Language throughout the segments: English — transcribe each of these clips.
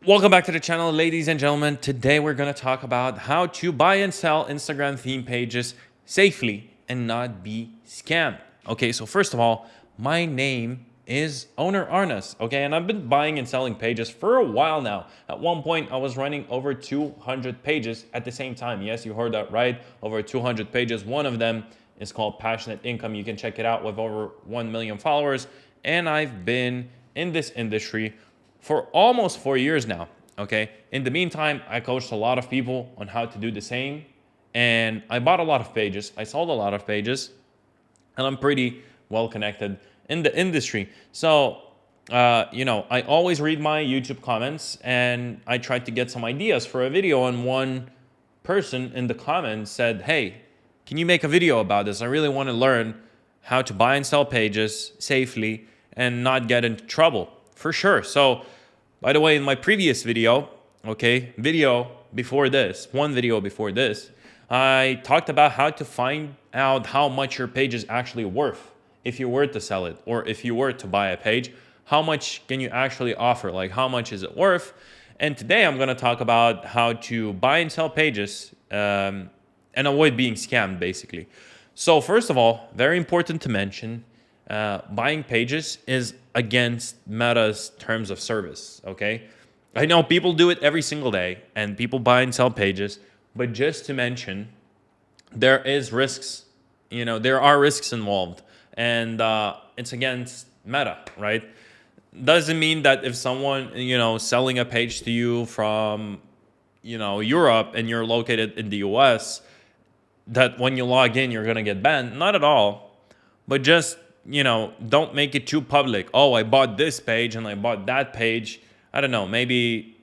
Welcome back to the channel, ladies and gentlemen. Today we're going to talk about how to buy and sell Instagram theme pages safely and not be scammed. Okay, so first of all, my name is Owner Arnas, okay, and I've been buying and selling pages for a while now. At one point, I was running over 200 pages at the same time. Yes, you heard that right, over 200 pages. One of them is called Passionate Income. You can check it out with over 1 million followers, and I've been in this industry for almost 4 years now. Okay. In the meantime, I coached a lot of people on how to do the same. And I bought a lot of pages. I sold a lot of pages. And I'm pretty well connected in the industry. So, I always read my YouTube comments and I tried to get some ideas for a video. And one person in the comments said, "Hey, can you make a video about this? I really want to learn how to buy and sell pages safely and not get into trouble." For sure. So, by the way, in my previous video, one video before this, I talked about how to find out how much your page is actually worth if you were to sell it, or if you were to buy a page, how much can you actually offer? Like, how much is it worth? And today I'm going to talk about how to buy and sell pages and avoid being scammed, basically. So first of all, very important to mention, buying pages is against Meta's terms of service, okay? I know people do it every single day and people buy and sell pages, but just to mention, there is risks, there are risks involved, and it's against Meta, right? Doesn't mean that if someone, selling a page to you from, Europe and you're located in the US, that when you log in, you're going to get banned. Not at all, but just don't make it too public. Oh, I bought this page and I bought that page. I don't know. Maybe,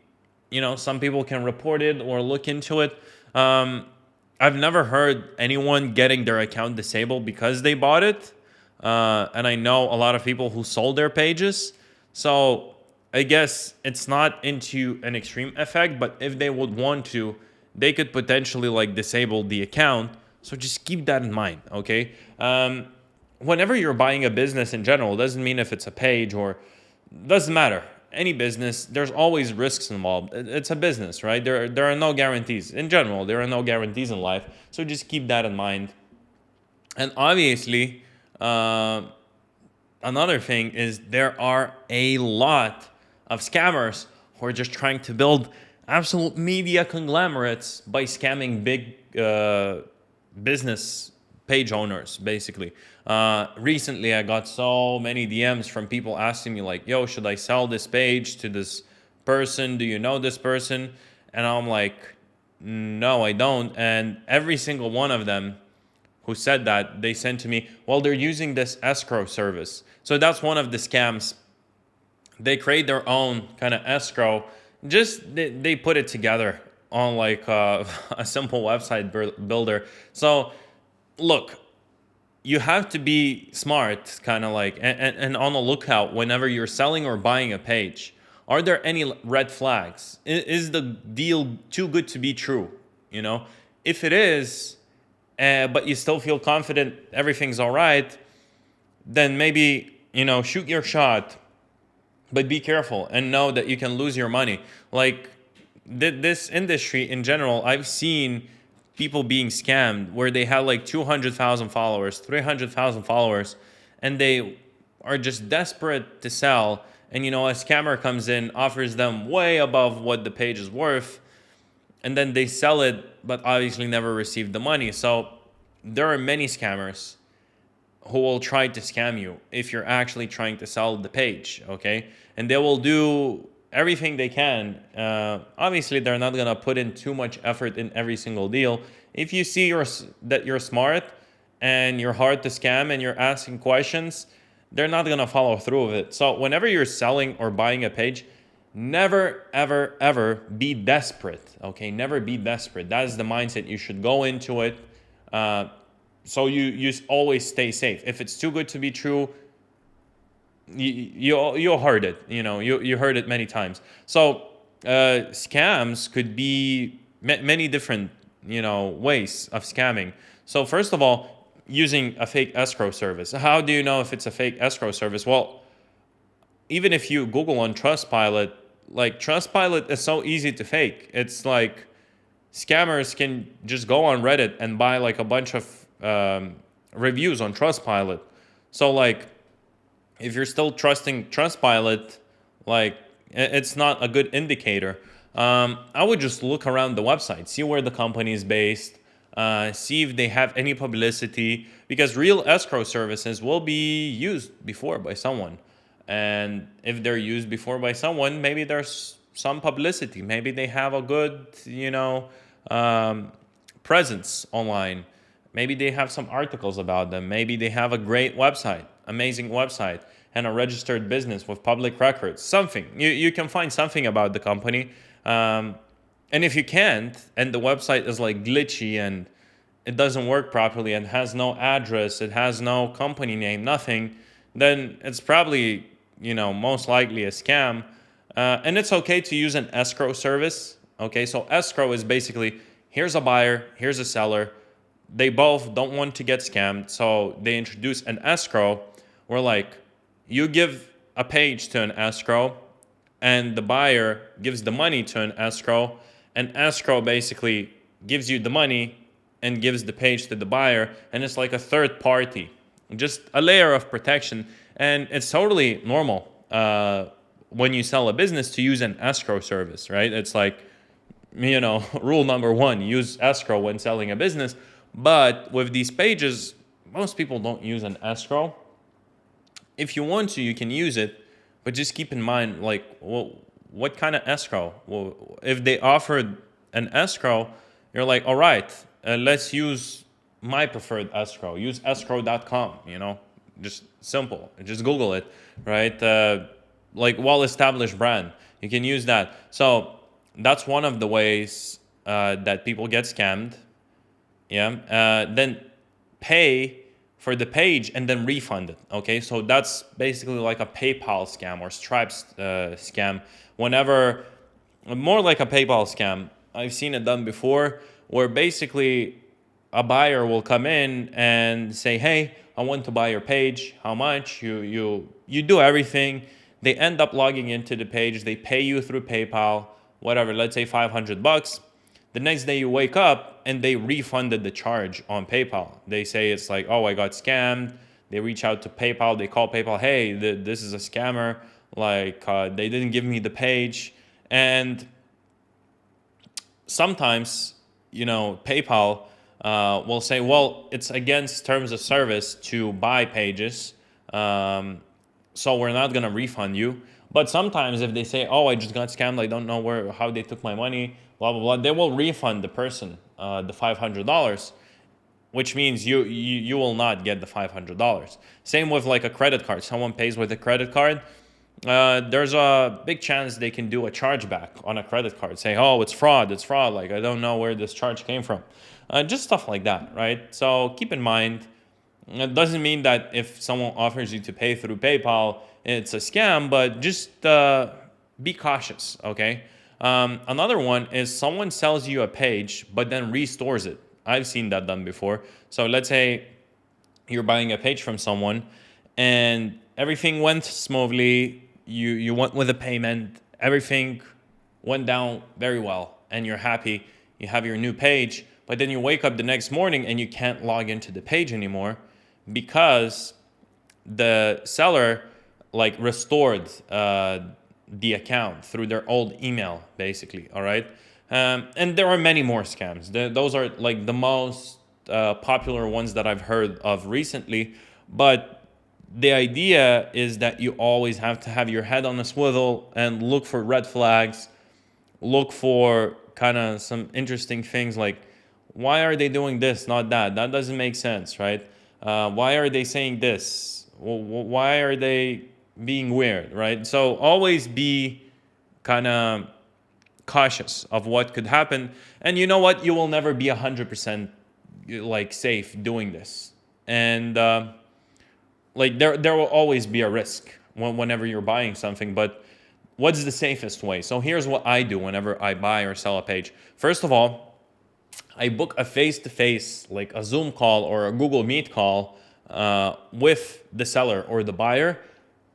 some people can report it or look into it. I've never heard anyone getting their account disabled because they bought it. And I know a lot of people who sold their pages. So I guess it's not into an extreme effect, but if they would want to, they could potentially disable the account. So just keep that in mind, okay? Whenever you're buying a business in general, doesn't mean if it's a page or doesn't matter. Any business, there's always risks involved. It's a business, right? There are no guarantees. In general, there are no guarantees in life. So just keep that in mind. And obviously, another thing is there are a lot of scammers who are just trying to build absolute media conglomerates by scamming big business page owners, basically. Recently, I got so many DMs from people asking me like, "Yo, should I sell this page to this person? Do you know this person?" And I'm like, "No, I don't." And every single one of them who said that, they sent to me, "Well, they're using this escrow service." So that's one of the scams. They create their own kind of escrow. Just they put it together on a simple website builder. So look, you have to be smart, and on the lookout whenever you're selling or buying a page. Are there any red flags? Is the deal too good to be true? If it is, but you still feel confident everything's all right, then maybe, shoot your shot, but be careful and know that you can lose your money. This industry in general, I've seen people being scammed where they had 200,000 followers, 300,000 followers, and they are just desperate to sell. And, a scammer comes in, offers them way above what the page is worth, and then they sell it, but obviously never receive the money. So there are many scammers who will try to scam you if you're actually trying to sell the page, okay? And they will do everything they can. Obviously, they're not gonna put in too much effort in every single deal. If you see that you're smart and you're hard to scam and you're asking questions, they're not gonna follow through with it. So whenever you're selling or buying a page, never, ever, ever be desperate, okay? Never be desperate. That's the mindset you should go into it. So you always stay safe. If it's too good to be true, you heard it. You heard it many times. So scams could be many different ways of scamming. So first of all, using a fake escrow service. How do you know if it's a fake escrow service? Well, even if you Google on Trustpilot, like Trustpilot is so easy to fake. It's like scammers can just go on Reddit and buy like a bunch of reviews on Trustpilot. So like if you're still trusting Trustpilot, like it's not a good indicator. I would just look around the website, see where the company is based, see if they have any publicity, because real escrow services will be used before by someone. And if they're used before by someone, maybe there's some publicity. Maybe they have a good, um, presence online. Maybe they have some articles about them. Maybe they have a great website, amazing website, and a registered business with public records. Something. You can find something about the company. And if you can't, and the website is like glitchy and it doesn't work properly and has no address, it has no company name, nothing, then it's probably, most likely a scam. And it's okay to use an escrow service. Okay, so escrow is basically here's a buyer, here's a seller. They both don't want to get scammed, so they introduce an escrow where, like, you give a page to an escrow and the buyer gives the money to an escrow, and escrow basically gives you the money and gives the page to the buyer, and it's like a third party, just a layer of protection. And it's totally normal when you sell a business to use an escrow service, right? It's like, rule number one, use escrow when selling a business. But with these pages, most people don't use an escrow. If you want to, you can use it, but just keep in mind, like, well, what kind of escrow? Well, if they offered an escrow, you're like, all right, let's use my preferred escrow. Use escrow.com, just simple. Just Google it, right? Like well-established brand. You can use that. So that's one of the ways that people get scammed. Yeah. Then pay for the page and then refund it. Okay, so that's basically like a PayPal scam or Stripe's scam. Whenever, more like a PayPal scam. I've seen it done before, where basically a buyer will come in and say, "Hey, I want to buy your page. How much?" You do everything. They end up logging into the page. They pay you through PayPal, whatever. Let's say $500. The next day you wake up and they refunded the charge on PayPal. They say it's like, oh, I got scammed. They reach out to PayPal. They call PayPal, hey, this is a scammer. Like, they didn't give me the page. And sometimes, PayPal will say, well, it's against terms of service to buy pages. So we're not going to refund you. But sometimes if they say, oh, I just got scammed, I don't know how they took my money, blah, blah, blah, they will refund the person the $500, which means you will not get the $500. Same with like a credit card. Someone pays with a credit card. There's a big chance they can do a chargeback on a credit card. Say, oh, it's fraud. Like, I don't know where this charge came from. Just stuff like that, right? So keep in mind, it doesn't mean that if someone offers you to pay through PayPal, it's a scam, but just be cautious, okay? Another one is someone sells you a page, but then restores it. I've seen that done before. So let's say you're buying a page from someone and everything went smoothly. You went with a payment. Everything went down very well and you're happy. You have your new page, but then you wake up the next morning and you can't log into the page anymore because the seller like restored the account through their old email, basically. All right. And there are many more scams. Those are like the most popular ones that I've heard of recently. But the idea is that you always have to have your head on a swivel and look for red flags, look for kind of some interesting things like, why are they doing this, not that? That doesn't make sense, right? Why are they saying this? Why are they being weird, right? So always be kind of cautious of what could happen. And you know what? You will never be 100% like safe doing this. And like there will always be a risk whenever you're buying something. But what's the safest way? So here's what I do whenever I buy or sell a page. First of all, I book a face-to-face, like a Zoom call or a Google Meet call with the seller or the buyer,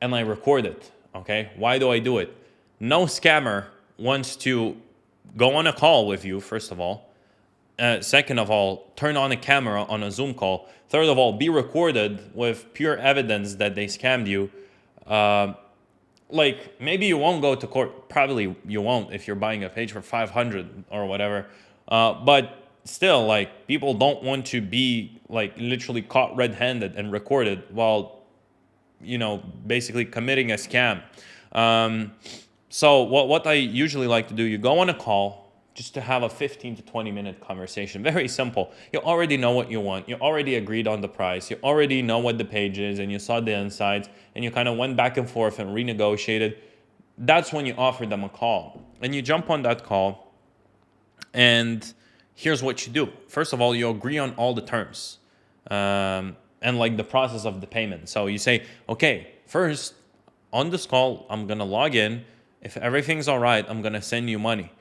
and I record it. Okay, why do I do it? No scammer wants to go on a call with you, first of all. Second of all, turn on a camera on a Zoom call. Third of all, be recorded with pure evidence that they scammed you. Uh, like maybe you won't go to court. Probably you won't if you're buying a page for 500 or whatever. But still, like people don't want to be like literally caught red-handed and recorded while basically committing a scam. Um, so what I usually like to do, you go on a call just to have a 15 to 20-minute conversation. Very simple. You already know what you want. You already agreed on the price. You already know what the page is, and you saw the insides, and you kind of went back and forth and renegotiated. That's when you offer them a call. And you jump on that call, and here's what you do. First of all, you agree on all the terms. And like the process of the payment. So you say, okay, first on this call, I'm going to log in. If everything's all right, I'm going to send you money.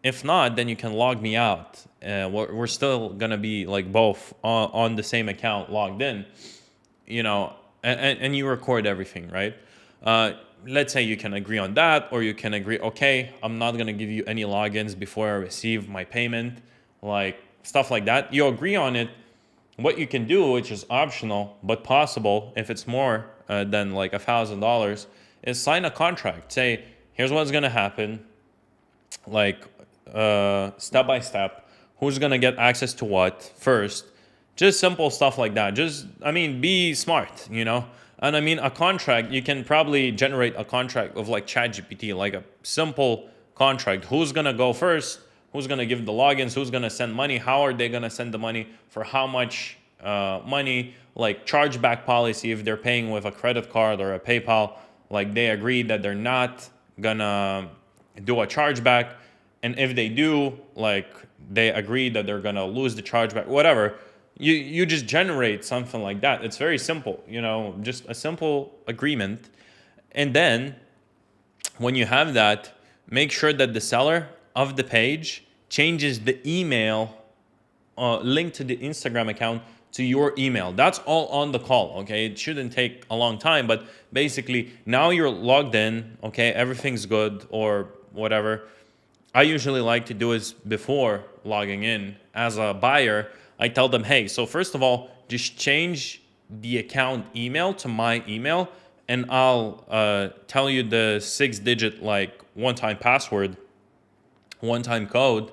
If not, then you can log me out. We're still going to be like both on the same account logged in, and you record everything, right? Let's say you can agree on that, or you can agree, okay, I'm not going to give you any logins before I receive my payment, like stuff like that. You agree on it. What you can do, which is optional but possible if it's more than like $1,000, is sign a contract. Say, here's what's gonna happen, like step by step. Who's gonna get access to what first? Just simple stuff like that. Be smart, And a contract, you can probably generate a contract of like ChatGPT, like a simple contract. Who's gonna go first? Who's going to give the logins? Who's going to send money? How are they going to send the money? For how much money? Like chargeback policy if they're paying with a credit card or a PayPal. Like they agree that they're not going to do a chargeback. And if they do, like they agree that they're going to lose the chargeback, whatever. You just generate something like that. It's very simple, just a simple agreement. And then when you have that, make sure that the seller of the page changes the email link to the Instagram account to your email. That's all on the call, okay? It shouldn't take a long time, but basically now you're logged in, okay? Everything's good or whatever. I usually like to do is before logging in as a buyer, I tell them, hey, so first of all, just change the account email to my email, and I'll tell you the 6-digit like one-time password, one-time code.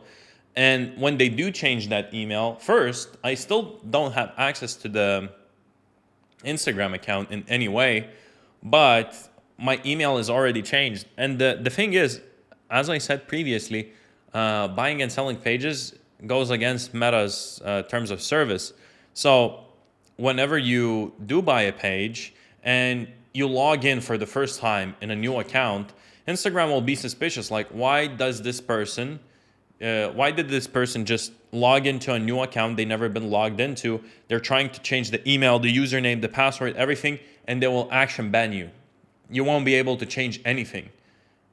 And when they do change that email, first, I still don't have access to the Instagram account in any way, but my email is already changed. And the thing is, as I said previously, buying and selling pages goes against Meta's terms of service. So whenever you do buy a page and you log in for the first time in a new account, Instagram will be suspicious. Like, why did this person just log into a new account they never been logged into? They're trying to change the email, the username, the password, everything, and they will action ban you. You won't be able to change anything,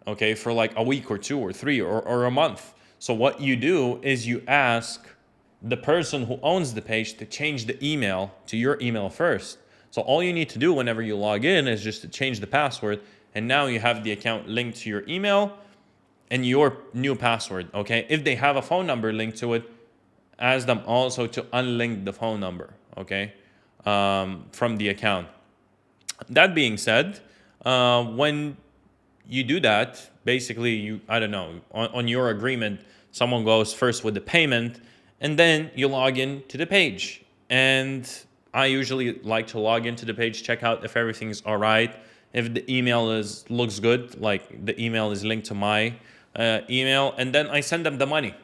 okay, for like a week or 2 or 3 or a month. So what you do is you ask the person who owns the page to change the email to your email first. So all you need to do whenever you log in is just to change the password, and now you have the account linked to your email and your new password, okay? If they have a phone number linked to it, ask them also to unlink the phone number, okay, from the account. That being said, when you do that, basically on your agreement, someone goes first with the payment, and then you log in to the page. And I usually like to log into the page, check out if everything's all right. If the email looks good, like the email is linked to my email, and then I send them the money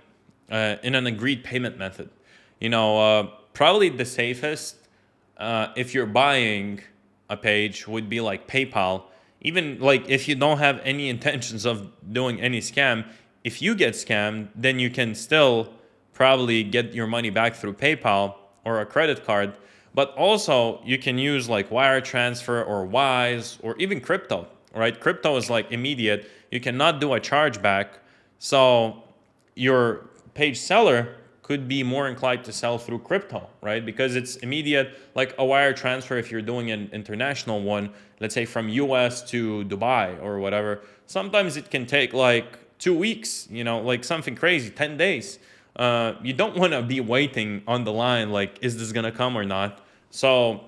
in an agreed payment method. Probably the safest if you're buying a page would be like PayPal. Even like if you don't have any intentions of doing any scam, if you get scammed, then you can still probably get your money back through PayPal or a credit card. But also you can use like wire transfer or Wise or even crypto, right? Crypto is like immediate. You cannot do a chargeback. So your page seller could be more inclined to sell through crypto, right? Because it's immediate, like a wire transfer. If you're doing an international one, let's say from US to Dubai or whatever, sometimes it can take like 2 weeks, like something crazy, 10 days. You don't want to be waiting on the line, like, is this going to come or not? So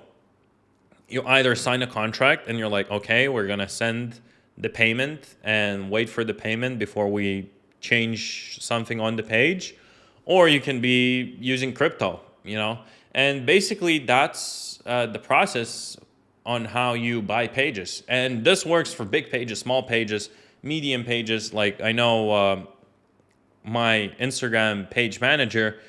you either sign a contract and you're like, okay, we're going to send the payment and wait for the payment before we change something on the page, or you can be using crypto. And basically that's the process on how you buy pages. And this works for big pages, small pages, medium pages. Like I know my Instagram page manager,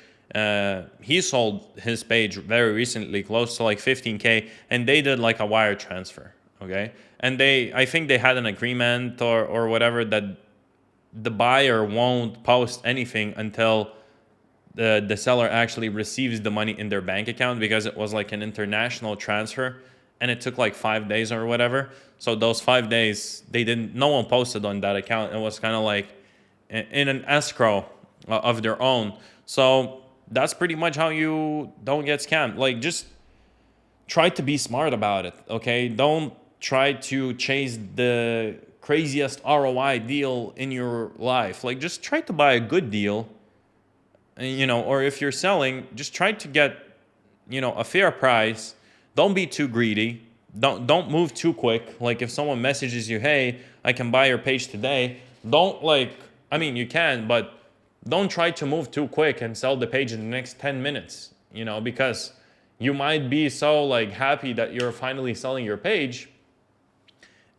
he sold his page very recently, close to like 15K, and they did like a wire transfer. Okay. And I think they had an agreement or whatever that the buyer won't post anything until the seller actually receives the money in their bank account, because it was like an international transfer and it took like 5 days or whatever. So those 5 days, no one posted on that account. It was kind of like in an escrow of their own. So that's pretty much how you don't get scammed. Like, just try to be smart about it, okay? Don't try to chase the craziest ROI deal in your life. Like, just try to buy a good deal, or if you're selling, just try to get, a fair price. Don't be too greedy. Don't move too quick. Like, if someone messages you, hey, I can buy your page today, you can, but don't try to move too quick and sell the page in the next 10 minutes, because you might be so like happy that you're finally selling your page,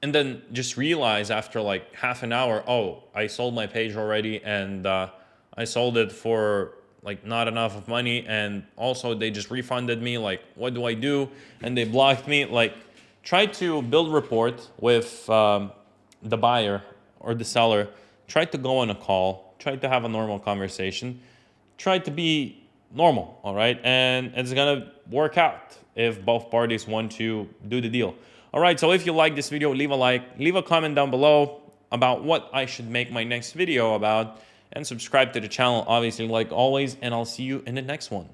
and then just realize after like half an hour, oh, I sold my page already, and I sold it for like not enough of money, and also they just refunded me. Like, what do I do? And they blocked me. Like, try to build rapport with the buyer or the seller. Try to go on a call. Try to have a normal conversation. Try to be normal, all right? And it's gonna work out if both parties want to do the deal. All right, so if you like this video, leave a like, leave a comment down below about what I should make my next video about, and subscribe to the channel, obviously, like always, and I'll see you in the next one.